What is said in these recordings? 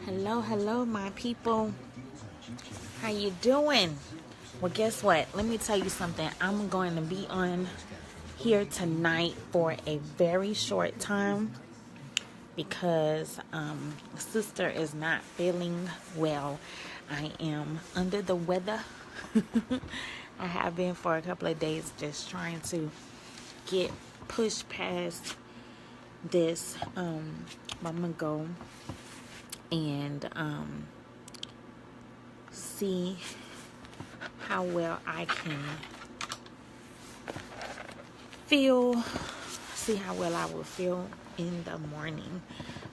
Hello, my people. How you doing? Well, guess what? Let me tell you something. I'm going to be on here tonight for a very short time because sister is not feeling well. I am under the weather. I have been for a couple of days just trying to get pushed past this. I'm gonna go and see how well I can feel, see how well I will feel in the morning.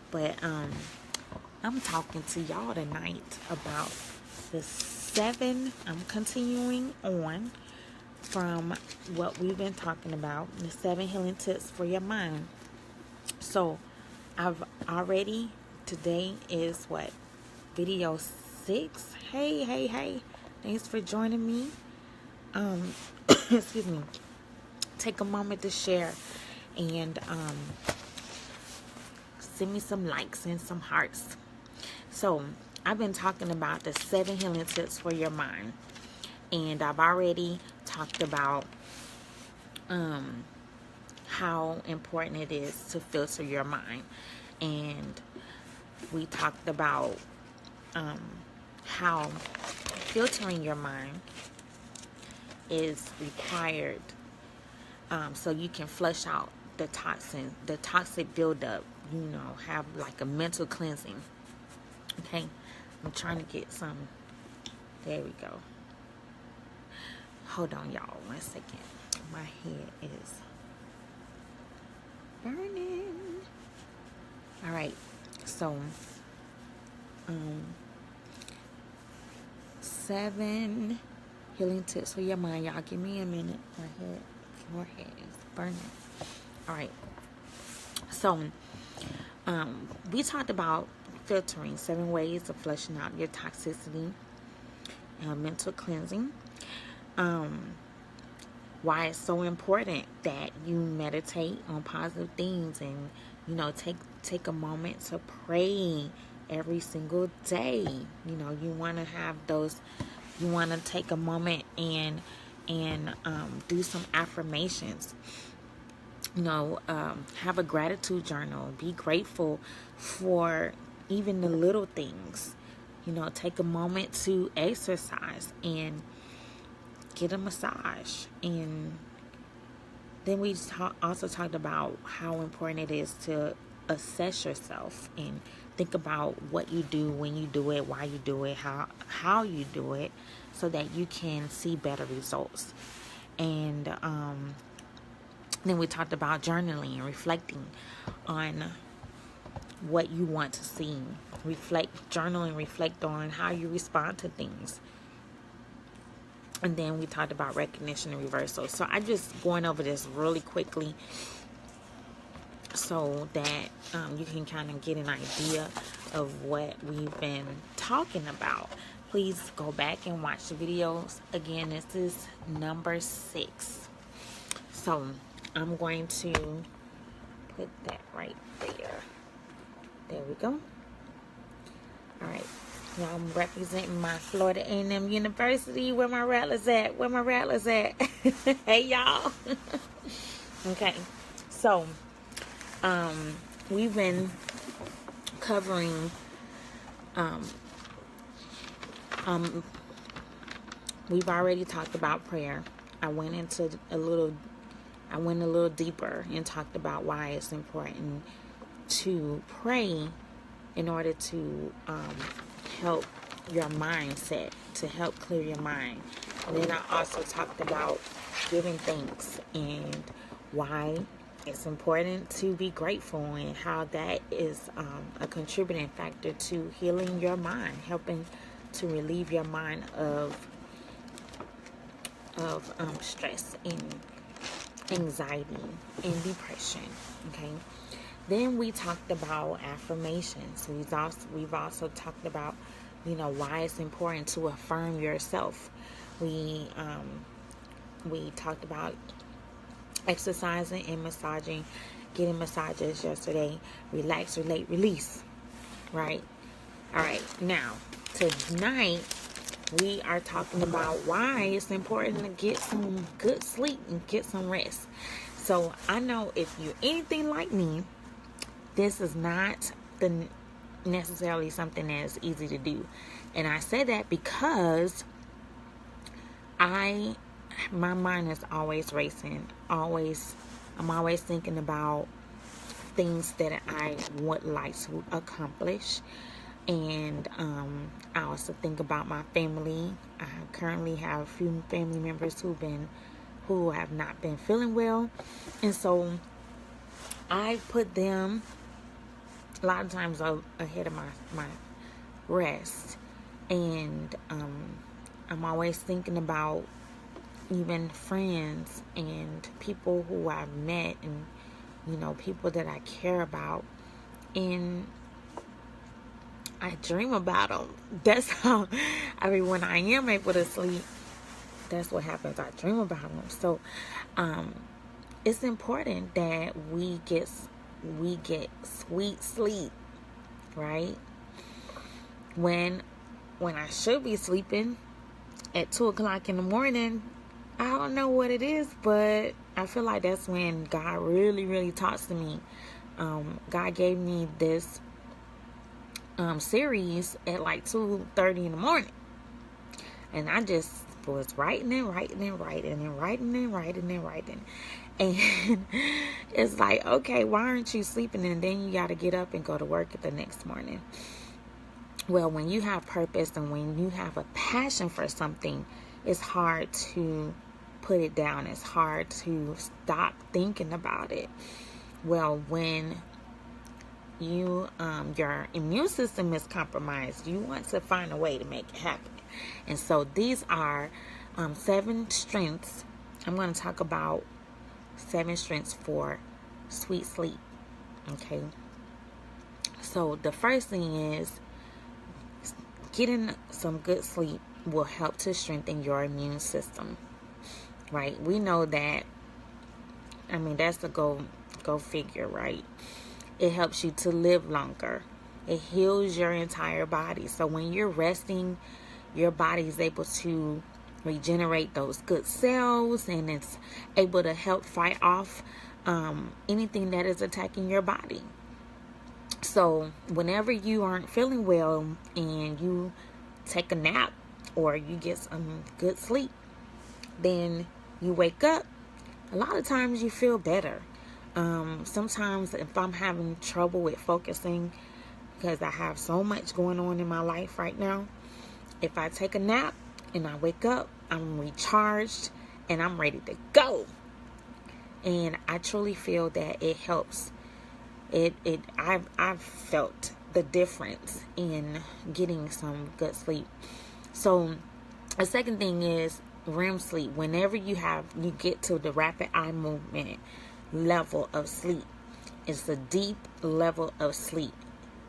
But I'm talking to y'all tonight about I'm continuing on from what we've been talking about, the 7 healing tips for your mind. So I've already, today is what, video 6. Hey, thanks for joining me. Excuse me. Take a moment to share and send me some likes and some hearts. So I've been talking about the 7 healing tips for your mind, and I've already talked about how important it is to filter your mind, and we talked about how filtering your mind is required so you can flush out the toxic buildup, have like a mental cleansing. Okay, I'm trying to get some. There we go. Hold on, y'all, 1 second. My head is burning. All right, so 7 healing tips for your mind. Y'all give me a minute. My head is burning. All right, so we talked about filtering, 7 ways of flushing out your toxicity, mental cleansing, why it's so important that you meditate on positive things, and take a moment to pray every single day. You want to have those, you want to take a moment and do some affirmations. Have a gratitude journal. Be grateful for even the little things. Take a moment to exercise and get a massage. And then we also talked about how important it is to assess yourself and think about what you do, when you do it, why you do it, how you do it, so that you can see better results. And then we talked about journaling and reflecting on what you want to see. Journal and reflect on how you respond to things. And then we talked about recognition and reversal. So I'm just going over this really quickly so that you can kind of get an idea of what we've been talking about. Please go back and watch the videos. Again, this is number 6. So I'm going to put that right there. There we go. All right. Now I'm representing my Florida A&M University. Where my rattlers at? Hey, y'all. Okay. So, we've been covering, we've already talked about prayer. I went a little deeper and talked about why it's important to pray in order to help your mindset, to help clear your mind. And then I also talked about giving thanks and why it's important to be grateful, and how that is a contributing factor to healing your mind, helping to relieve your mind of stress and anxiety and depression. Okay. Then we talked about affirmations. We've also talked about, why it's important to affirm yourself. We talked about exercising and massaging, getting massages yesterday. Relax, relate, release. Right? All right, now tonight we are talking about why it's important to get some good sleep and get some rest. So I know if you're anything like me, this is not necessarily something that's easy to do. And I say that because my mind is always racing. I'm always thinking about things that I would like to accomplish. And I also think about my family. I currently have a few family members who have not been feeling well. And so I put them a lot of times ahead of my rest. And I'm always thinking about even friends and people who I've met and, people that I care about. And I dream about them. That's how, when I am able to sleep, that's what happens. I dream about them. So, it's important that we get sweet sleep, right? When I should be sleeping at 2:00 in the morning, I don't know what it is, but I feel like that's when God really, really talks to me. God gave me this series at like 2:30 in the morning, and I just was writing, and it's like, okay, why aren't you sleeping? And then you got to get up and go to work the next morning. Well, when you have purpose and when you have a passion for something, it's hard to put it down. It's hard to stop thinking about it. Well, when your immune system is compromised, you want to find a way to make it happen. And so these are 7 strengths. I'm going to talk about 7 strengths for sweet sleep. Okay. So the first thing is getting some good sleep will help to strengthen your immune system. Right? We know that. That's the go figure, right? It helps you to live longer. It heals your entire body. So when you're resting, your body is able to regenerate those good cells, and it's able to help fight off anything that is attacking your body. So whenever you aren't feeling well and you take a nap or you get some good sleep, then you wake up, a lot of times you feel better. Sometimes if I'm having trouble with focusing because I have so much going on in my life right now, if I take a nap and I wake up, I'm recharged and I'm ready to go. And I truly feel that it helps. I've felt the difference in getting some good sleep. So the second thing is REM sleep. Whenever you get to the rapid eye movement level of sleep, it's a deep level of sleep.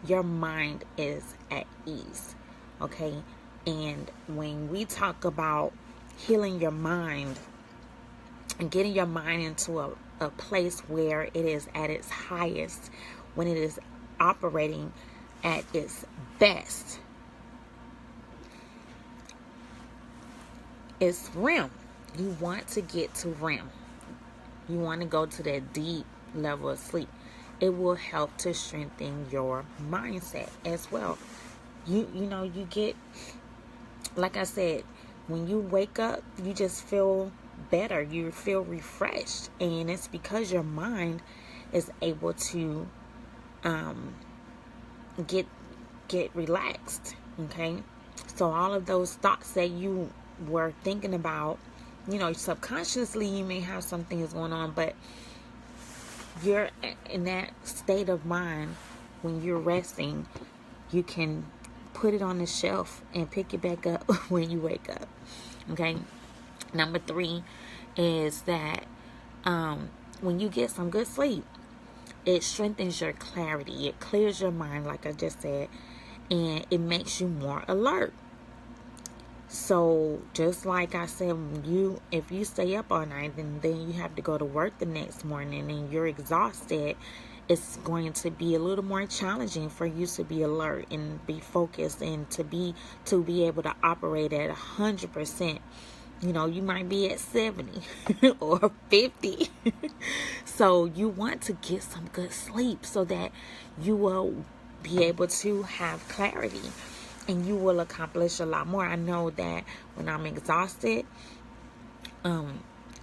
Your mind is at ease. Okay. And when we talk about healing your mind and getting your mind into a place where it is at its highest, when it is operating at its best, it's REM. You want to get to REM. You want to go to that deep level of sleep. It will help to strengthen your mindset as well. You get, like I said, when you wake up, you just feel better. You feel refreshed, and it's because your mind is able to get relaxed. Okay, so all of those thoughts that you were thinking about, subconsciously you may have some things going on, but you're in that state of mind when you're resting. You can put it on the shelf and pick it back up when you wake up. Okay. Number 3 is that when you get some good sleep, it strengthens your clarity. It clears your mind, like I just said, and it makes you more alert. So just like I said, if you stay up all night and then you have to go to work the next morning and you're exhausted, it's going to be a little more challenging for you to be alert and be focused and to be able to operate at 100%. You might be at 70 or 50. So you want to get some good sleep so that you will be able to have clarity and you will accomplish a lot more. I know that when I'm exhausted, I'm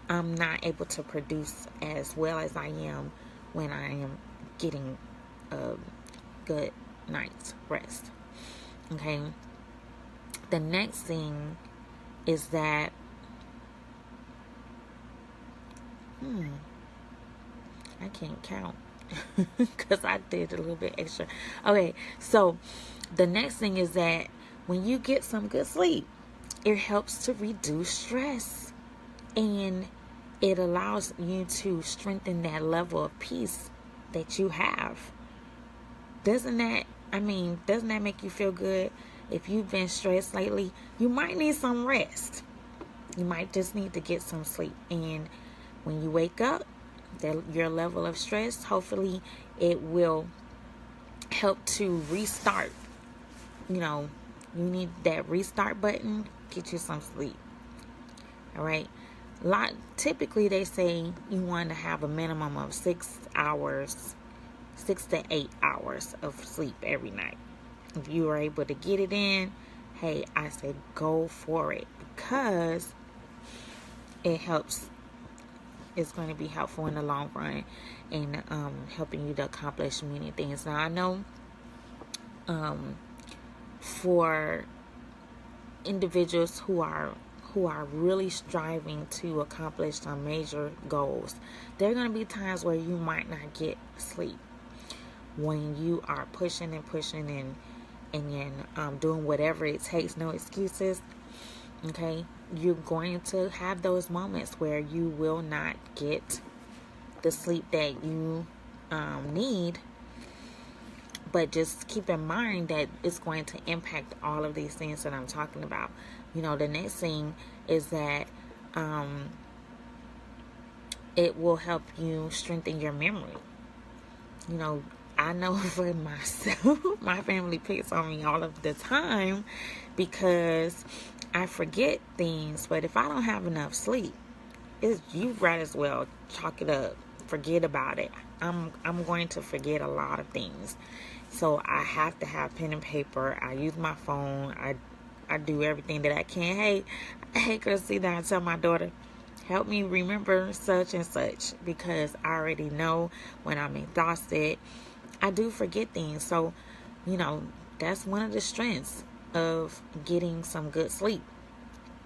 not able to produce as well as I am when I am getting a good night's rest. Okay. The next thing is that I can't count because I did a little bit extra. Okay, so the next thing is that when you get some good sleep, it helps to reduce stress and it allows you to strengthen that level of peace that you have. Doesn't that make you feel good? If you've been stressed lately, you might need some rest. You might just need to get some sleep. And when you wake up, your level of stress, hopefully it will help to restart. You need that restart button. Get you some sleep. All right. Typically they say you want to have a minimum of 6 to 8 hours of sleep every night. If you are able to get it in, hey, I say go for it because it helps. It's going to be helpful in the long run and helping you to accomplish many things. Now, I know for individuals who are really striving to accomplish some major goals, there are going to be times where you might not get sleep. When you are pushing and doing whatever it takes, no excuses, okay, you're going to have those moments where you will not get the sleep that you need. But just keep in mind that it's going to impact all of these things that I'm talking about. The next thing is that it will help you strengthen your memory. I know for myself, my family picks on me all of the time because I forget things. But if I don't have enough sleep, you might as well chalk it up. Forget about it. I'm going to forget a lot of things. So I have to have pen and paper. I use my phone. I do everything that I can. Hey, Christina, I tell my daughter, help me remember such and such, because I already know when I'm exhausted, I do forget things. So, that's one of the strengths of getting some good sleep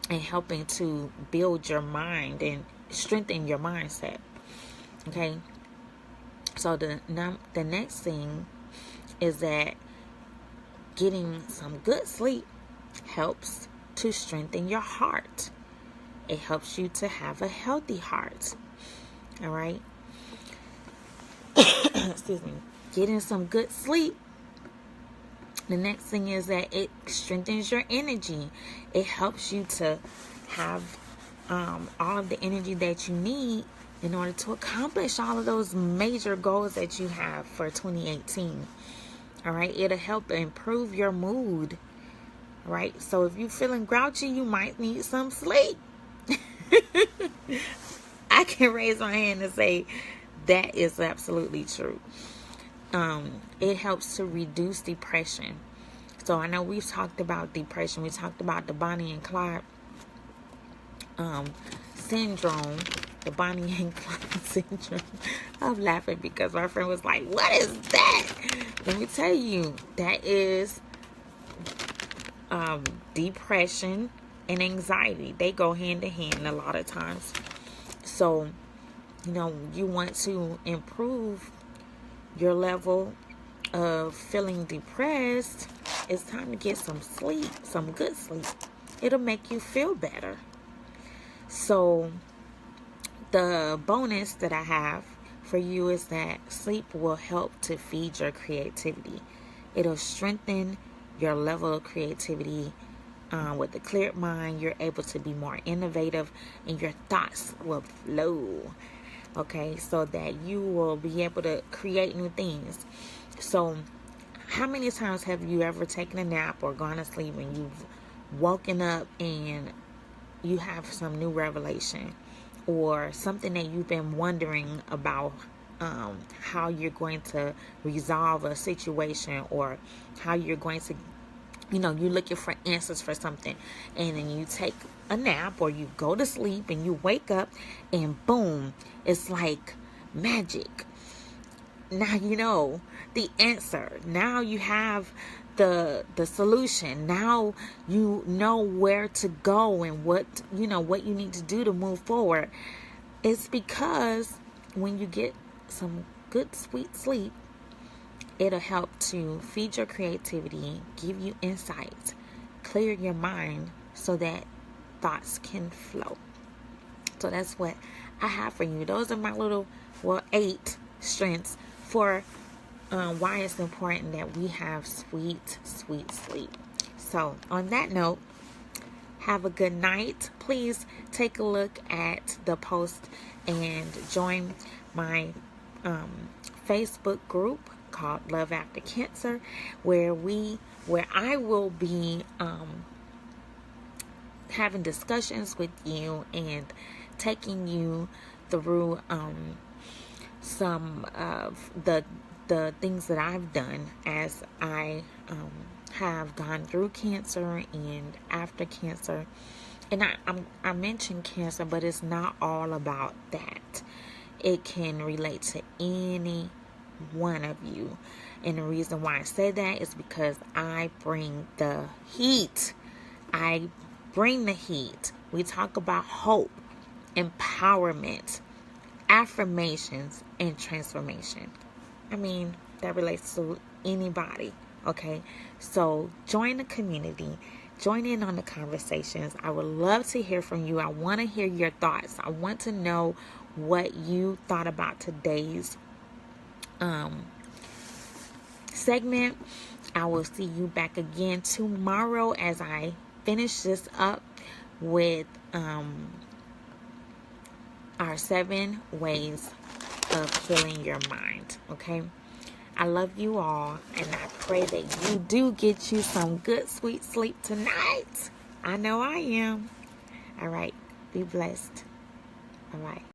and helping to build your mind and strengthen your mindset. Okay. So the next thing is that getting some good sleep helps to strengthen your heart. It helps you to have a healthy heart. All right. Excuse me. Getting some good sleep. The next thing is that it strengthens your energy. It helps you to have all of the energy that you need in order to accomplish all of those major goals that you have for 2018. All right. It'll help improve your mood. All right. So if you're feeling grouchy, you might need some sleep. I can raise my hand and say that is absolutely true. It helps to reduce depression. So I know we've talked about depression. We talked about the Bonnie and Clyde syndrome. The Bonnie and Clyde syndrome. I'm laughing because my friend was like, what is that? Let me tell you, that is depression and anxiety. They go hand in hand a lot of times. So, you want to improve your level of feeling depressed. It's time to get some sleep, some good sleep. It'll make you feel better. So the bonus that I have for you is that sleep will help to feed your creativity. It'll strengthen your level of creativity. With a cleared mind, you're able to be more innovative and your thoughts will flow. okay, so that you will be able to create new things. So how many times have you ever taken a nap or gone to sleep and you've woken up and you have some new revelation or something that you've been wondering about, how you're going to resolve a situation, or how you're going to, you're looking for answers for something, and then you take a nap or you go to sleep and you wake up and boom, it's like magic. Now you know the answer. Now you have the solution. Now you know where to go and what you need to do to move forward. It's because when you get some good sweet sleep, it'll help to feed your creativity, give you insight, clear your mind so that thoughts can flow. So that's what I have for you. Those are my little 8 strengths for why it's important that we have sweet sleep. So on that note, have a good night. Please take a look at the post and join my Facebook group called Love After Cancer, where I will be having discussions with you and taking you through some of the things that I've done as I have gone through cancer and after cancer. And I mentioned cancer, but it's not all about that. It can relate to any one of you. And the reason why I say that is because I bring the heat. I bring the heat. We talk about hope, empowerment, affirmations, and transformation. I mean, that relates to anybody, okay? So join the community. Join in on the conversations. I would love to hear from you. I want to hear your thoughts. I want to know what you thought about today's segment. I will see you back again tomorrow as I finish this up with our 7 ways of healing your mind. Okay, I love you all, and I pray that you do get you some good sweet sleep tonight. I know I am. All right, be blessed. All right.